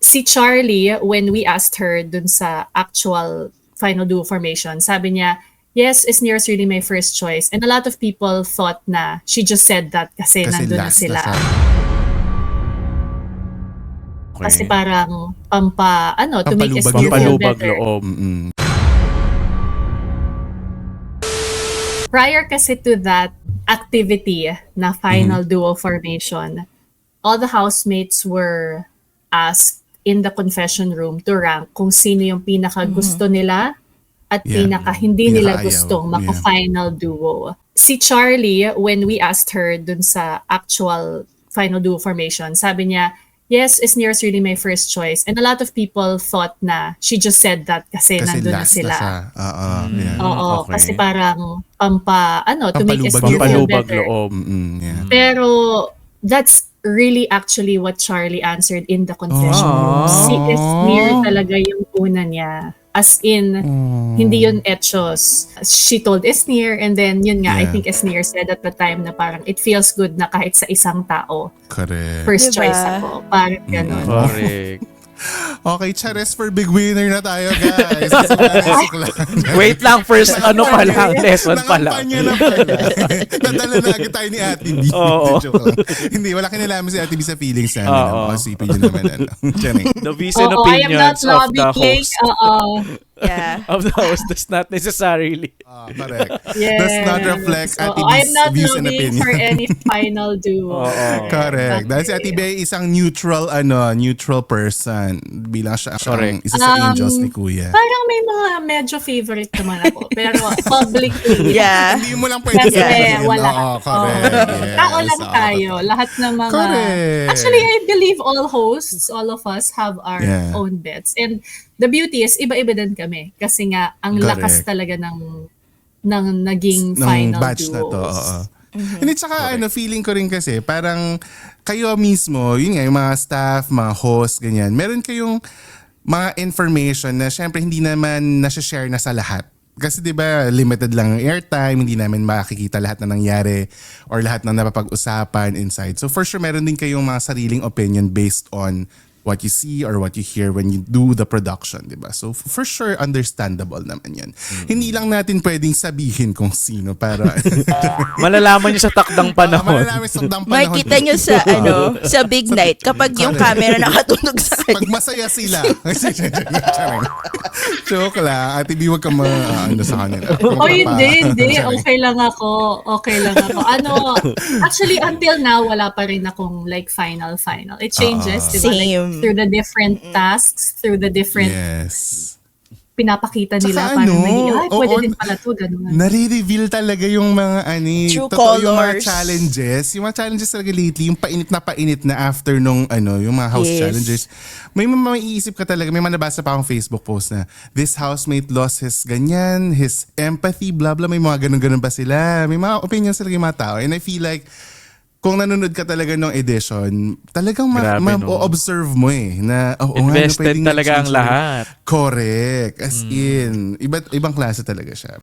Si Charlie, when we asked her dun sa actual final duo formation, sabi niya, yes, Isnear's really my first choice. And a lot of people thought na she just said that kasi Kasi nandun na last sila. na siya. Kasi parang to make Isnear feel Pampalubag better. loob. Prior kasi to that activity na final duo formation, all the housemates were asked in the confession room to rank kung sino yung pinaka gusto nila at Yeah. pinaka hindi nila Pinaka-ayaw. gustong Yeah. maka-final duo. Si Charlie, when we asked her dun sa actual final duo formation, sabi niya, yes, Isnear's really my first choice. And a lot of people thought na she just said that kasi Kasi nandun na last sila. na siya. Yeah. Oo, Okay. kasi parang to make Pampalubag Isnear feel Pampalubag better. loob. Yeah. Pero that's really actually what Charlie answered in the confession room. Si Isnear talaga yung una niya. As in, hindi yun etchos. She told Isnear and then yun nga, I Yeah. think Isnear said at the time na parang it feels good na kahit sa isang tao, Correct. first Diba? choice ako. Parang ganun. Correct. Okay, Chares, for big winner na tayo, guys. Suklan. Wait lang, first pa lang, lesson pa lang. Nangampanya na pala. Nadala na agad tayo ni Ate B. Oo. Joke lang. Hindi, wala kinalaman si Ate B sa feelings namin. Oo. Isipin nyo naman. Charing. The views and Oo, I am not opinions of the lobbying. host Yeah. of the host does not necessarily. Correct. Yes. Does not reflect So, Ate I B's am not views and lobbying opinions. for any final duo. Oo. Correct. Dahil si Ate B ay isang neutral person. Bilang siya ang isa sa angels ni Kuya. Parang may mga medyo favorite naman ako. Pero publicly, Yeah. Hindi mo lang pwede kasi sabihin. wala. Oo, correct. Oo. Yes. Tao lang Oo. tayo. Lahat ng mga... Correct. Actually, I believe all hosts, all of us have our Yeah. own bets. And the beauty is, iba-iba din kami. Kasi nga, ang Correct. lakas talaga ng naging Ng final batch duos. na to. Oo. And it's saka feeling ko rin kasi parang kayo mismo, yun nga, yung mga staff, mga host, ganyan, meron kayong mga information na syempre hindi naman nasa-share na sa lahat. Kasi 'di ba limited lang ang airtime, hindi namin makikita lahat na nangyari or lahat na napapag-usapan inside. So for sure meron din kayong mga sariling opinion based on what you see or what you hear when you do the production, 'di ba? So for sure understandable naman 'yan. Hindi lang natin pwedeng sabihin kung sino para Malalaman nyo sa takdang panahon. malalaman sa takdang panahon. Makikita nyo sa sa big night kapag yung camera nakatunog sa Pag kanya. masaya sila. Joke lang. Ate B, huwag ka sa kanila. Oh, hindi. Okay lang ako. Actually, until now, wala pa rin akong like final. It changes, di ba? Like, Same. through the different tasks, through the different Yes. pinapakita nila. Tsaka Parang ay, pwede oo, din pala to, ganun. nare-reveal talaga yung mga True totoo yung mga colors. challenges. Yung mga challenges talaga lately, yung painit na after nung yung mga house Yes. challenges. May maiisip ka talaga, may nabasa pa akong Facebook post na this housemate lost his ganyan, his empathy, blah blah, may mga ganun-ganun pa sila. May mga opinions talaga yung mga tao. And I feel like kung nanonood ka talaga ng edition, talagang Grabe, no? ma-observe mo na Invested pwedeng talaga ang nag-change. lahat. Correct. As in, ibang klase talaga siya.